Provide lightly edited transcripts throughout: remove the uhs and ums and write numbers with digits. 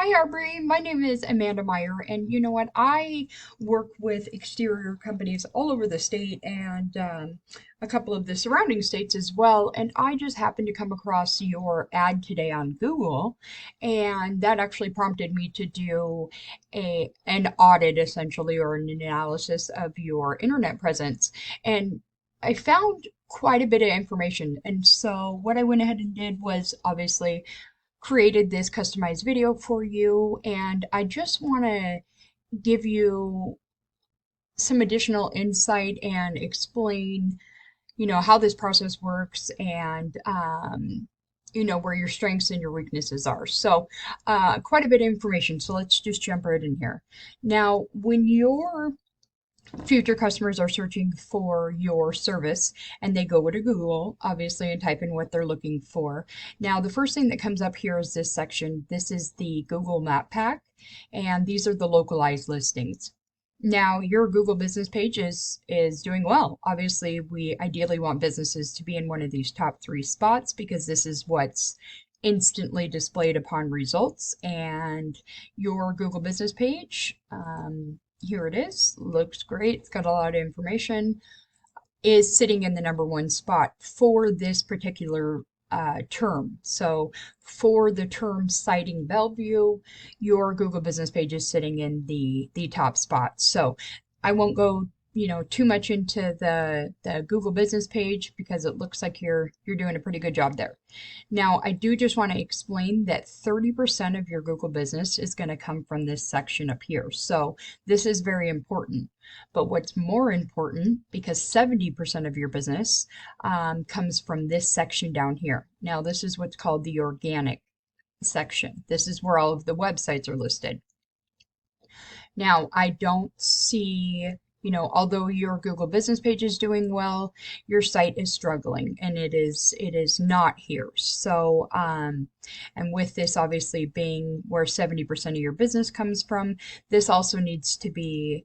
Hi, Aubrey. My name is Amanda Meyer, and you know what? I work with exterior companies all over the state and a couple of the surrounding states as well. And I just happened to come across your ad today on Google, and that actually prompted me to do an audit, essentially, or an analysis of your internet presence. And I found quite a bit of information. And so what I went ahead and did was obviously created this customized video for you, and I just want to give you some additional insight and explain, how this process works and, where your strengths and your weaknesses are. So, quite a bit of information. So let's just jump right in here. Now, when you're future customers are searching for your service and they go to Google, obviously, and type in what they're looking for. Now, the first thing that comes up here is this section. This is the Google Map Pack, and these are the localized listings. Now, your Google business page is doing well. Obviously, we ideally want businesses to be in one of these top three spots because this is what's instantly displayed upon results. And your Google business page, here it is. Looks great. It's got a lot of information. Is sitting in the number one spot for this particular term. So for the term citing Bellevue, your Google business page is sitting in the top spot. So I won't go too much into the Google business page because it looks like you're doing a pretty good job there. Now, I do just want to explain that 30% of your Google business is going to come from this section up here. So this is very important. But what's more important, because 70% of your business comes from this section down here. Now, this is what's called the organic section. This is where all of the websites are listed. Now, I don't see, although your Google business page is doing well, your site is struggling and it is not here. So, and with this obviously being where 70% of your business comes from, this also needs to be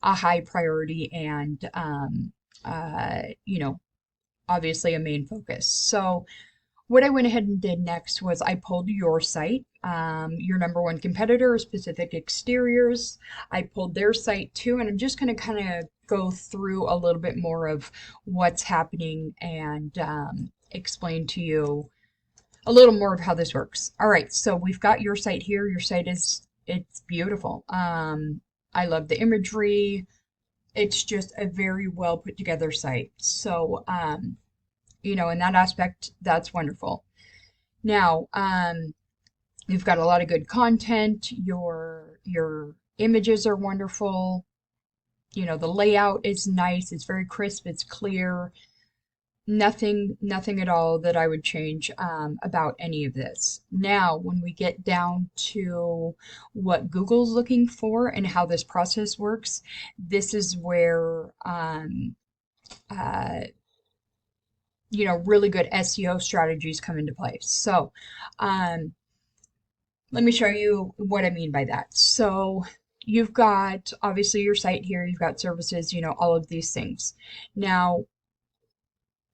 a high priority and, obviously a main focus. So, what I went ahead and did next was I pulled your site, your number one competitor, Specific Exteriors. I pulled their site too, and I'm just going to kind of go through a little bit more of what's happening and explain to you a little more of how this works. All right, so we've got your site here. Your site it's beautiful. I love the imagery. It's just a very well put together site. So, in that aspect, that's wonderful. Now, you've got a lot of good content. Your images are wonderful. The layout is nice. It's very crisp. It's clear. Nothing at all that I would change about any of this. Now, when we get down to what Google's looking for and how this process works, this is where uh, really good SEO strategies come into place. So, let me show you what I mean by that. So, you've got obviously your site here, you've got services, all of these things. Now,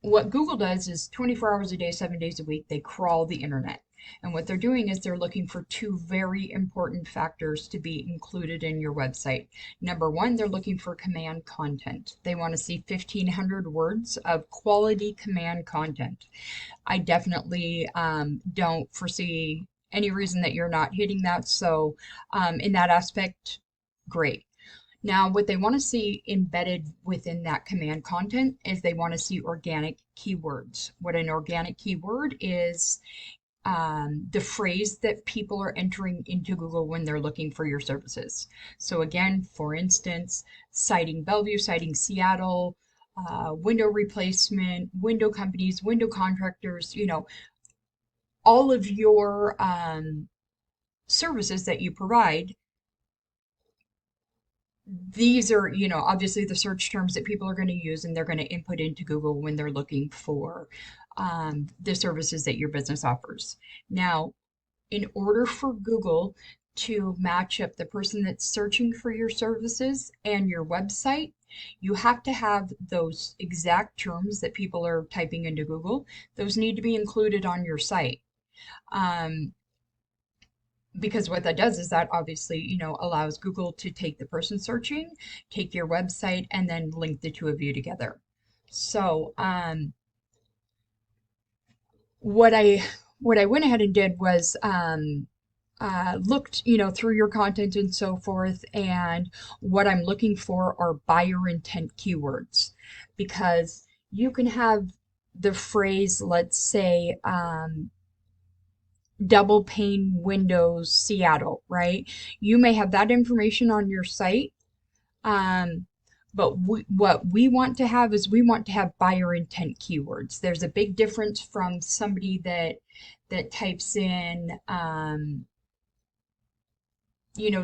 what Google does is 24 hours a day, 7 days a week, they crawl the internet. And what they're doing is they're looking for two very important factors to be included in your website. Number one, they're looking for command content. They want to see 1,500 words of quality command content. I definitely don't foresee any reason that you're not hitting that. So, in that aspect, great. Now, what they want to see embedded within that command content is they want to see organic keywords. What an organic keyword is, the phrase that people are entering into Google when they're looking for your services. So again, for instance, citing Bellevue, citing Seattle, window replacement, window companies, window contractors, all of your services that you provide. These are, obviously the search terms that people are going to use and they're going to input into Google when they're looking for the services that your business offers. Now, in order for Google to match up the person that's searching for your services and your website, you have to have those exact terms that people are typing into Google. Those need to be included on your site. because what that does is that obviously, allows Google to take the person searching, take your website, and then link the two of you together. So, what I what I went ahead and did was looked, through your content and so forth, and what I'm looking for are buyer intent keywords, because you can have the phrase, let's say, double pane windows Seattle, right? You may have that information on your site, um, but what we want to have is we want to have buyer intent keywords. There's a big difference from somebody that types in,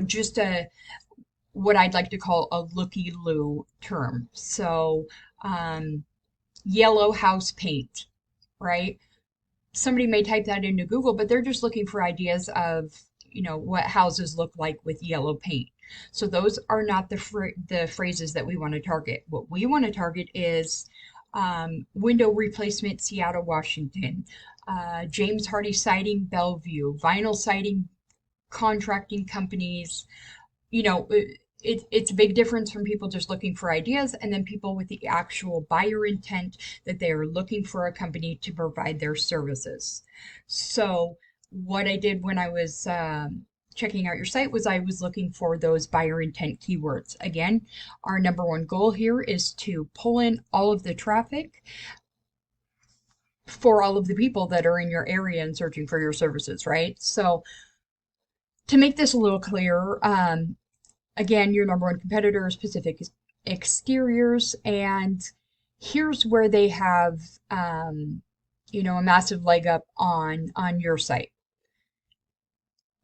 just a what I'd like to call a looky-loo term. So, um, yellow house paint, right? Somebody may type that into Google, but they're just looking for ideas of, what houses look like with yellow paint. So those are not the phrases that we want to target. What we want to target is window replacement, Seattle, Washington, James Hardy siding, Bellevue, vinyl siding, contracting companies. It's a big difference from people just looking for ideas and then people with the actual buyer intent that they are looking for a company to provide their services. So, what I did when I was checking out your site was I was looking for those buyer intent keywords. Again, our number one goal here is to pull in all of the traffic for all of the people that are in your area and searching for your services, right? So, to make this a little clearer, again, your number one competitor is Pacific Exteriors, and here's where they have, a massive leg up on your site.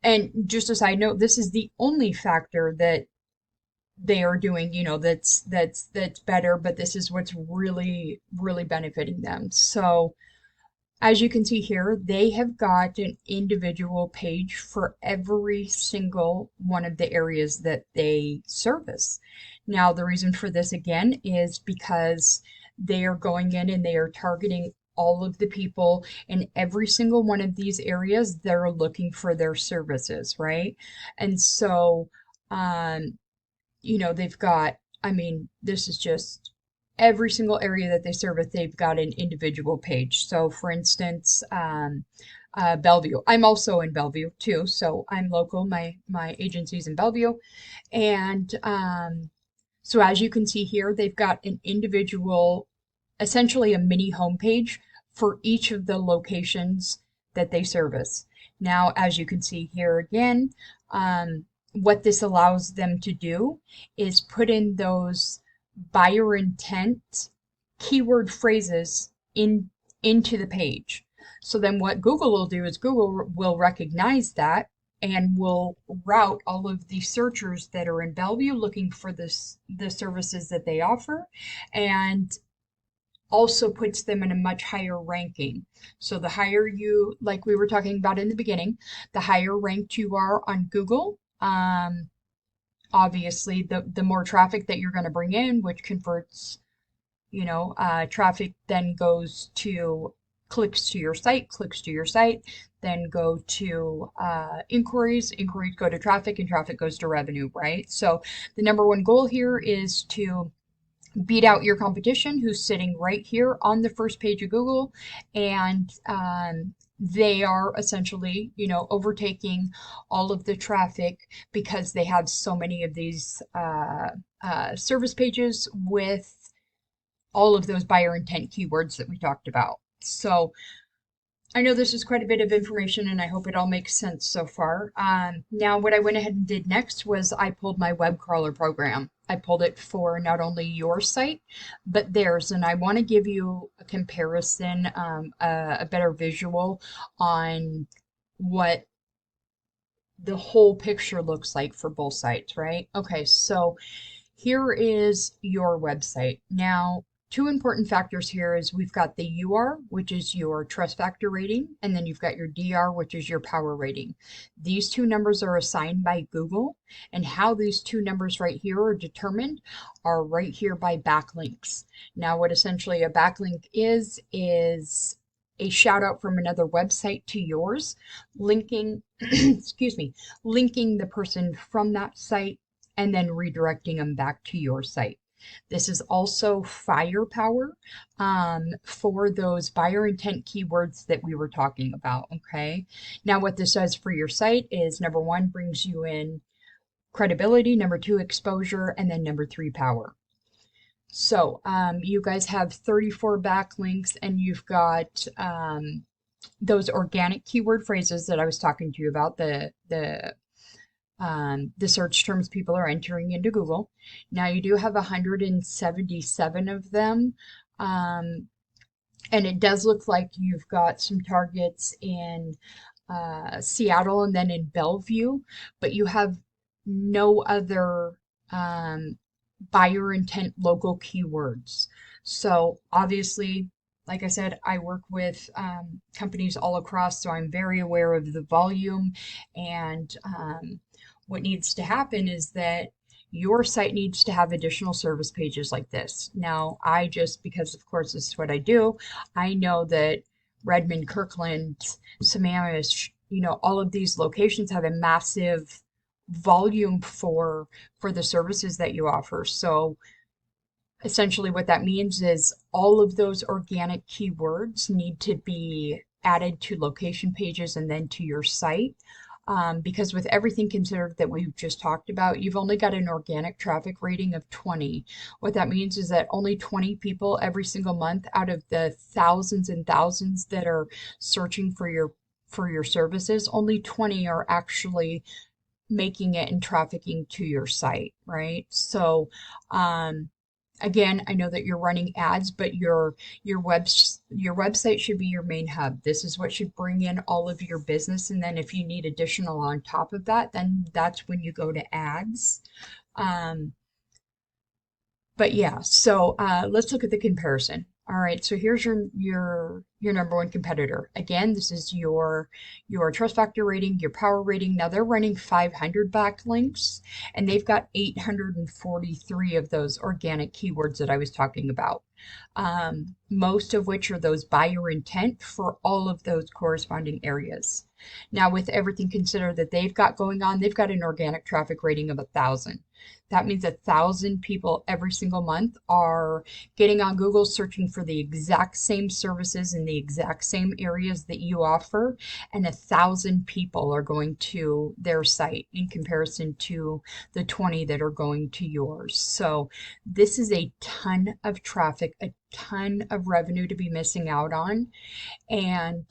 And just a side note, this is the only factor that they are doing, that's better, but this is what's really, really benefiting them. So, as you can see here, they have got an individual page for every single one of the areas that they service. Now, the reason for this again is because they are going in and they are targeting all of the people in every single one of these areas that are looking for their services, right? And so, um, they've got, I mean, this is just every single area that they service, they've got an individual page. So, for instance, Bellevue. I'm also in Bellevue too, so I'm local. My agency's in Bellevue, and so as you can see here, they've got an individual, essentially a mini homepage for each of the locations that they service. Now, as you can see here again, what this allows them to do is put in those buyer intent keyword phrases into the page. So then what Google will do is Google will recognize that and will route all of the searchers that are in Bellevue looking for the services that they offer, and also puts them in a much higher ranking. So the higher you, like we were talking about in the beginning, the higher ranked you are on Google, obviously the more traffic that you're going to bring in, which converts, traffic then goes to clicks to your site, then go to inquiries go to traffic, and traffic goes to revenue, right? So the number one goal here is to beat out your competition who's sitting right here on the first page of Google, and they are essentially, overtaking all of the traffic because they have so many of these service pages with all of those buyer intent keywords that we talked about. So I know this is quite a bit of information and I hope it all makes sense so far. Now, what I went ahead and did next was I pulled my web crawler program. I pulled it for not only your site, but theirs. And I want to give you a comparison, a better visual on what the whole picture looks like for both sites, right? Okay, so here is your website. Now, two important factors here is we've got the UR, which is your trust factor rating, and then you've got your DR, which is your power rating. These two numbers are assigned by Google, and how these two numbers right here are determined are right here by backlinks. Now, what essentially a backlink is a shout out from another website to yours, linking, excuse me, linking the person from that site and then redirecting them back to your site. This is also firepower for those buyer intent keywords that we were talking about. Okay. Now, what this does for your site is number one, brings you in credibility, number two, exposure, and then number three, power. So you guys have 34 backlinks and you've got those organic keyword phrases that I was talking to you about, the search terms people are entering into Google. Now you do have 177 of them. And it does look like you've got some targets in Seattle and then in Bellevue, but you have no other buyer intent local keywords. So obviously, like I said, I work with companies all across, so I'm very aware of the volume. And what needs to happen is that your site needs to have additional service pages like this. Now, I just, because of course this is what I do, I know that Redmond, Kirkland, Sammamish, all of these locations have a massive volume for the services that you offer. So essentially what that means is all of those organic keywords need to be added to location pages and then to your site. Because with everything considered that we've just talked about, you've only got an organic traffic rating of 20. What that means is that only 20 people every single month out of the thousands and thousands that are searching for your services, only 20 are actually making it and trafficking to your site, right? So, again, I know that you're running ads, but your website should be your main hub. This is what should bring in all of your business, and then if you need additional on top of that, then that's when you go to ads. But yeah, so let's look at the comparison. All right, so here's your number one competitor. Again, this is your trust factor rating, your power rating. Now they're running 500 backlinks, and they've got 843 of those organic keywords that I was talking about. Most of which are those buyer intent for all of those corresponding areas. Now, with everything considered that they've got going on, they've got an organic traffic rating of 1,000. That means 1,000 people every single month are getting on Google searching for the exact same services in the exact same areas that you offer, and 1,000 people are going to their site in comparison to the 20 that are going to yours. So this is a ton of traffic, a ton of revenue to be missing out on. And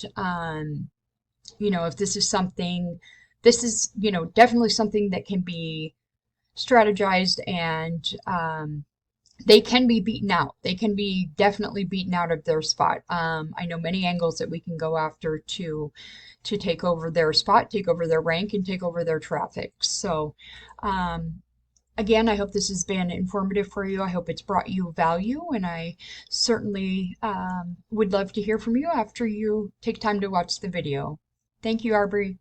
if this is something, definitely something that can be strategized, and they can be beaten out. They can be definitely beaten out of their spot. I know many angles that we can go after to take over their spot, take over their rank, and take over their traffic. So again, I hope this has been informative for you. I hope it's brought you value, and I certainly would love to hear from you after you take time to watch the video. Thank you, Arbery.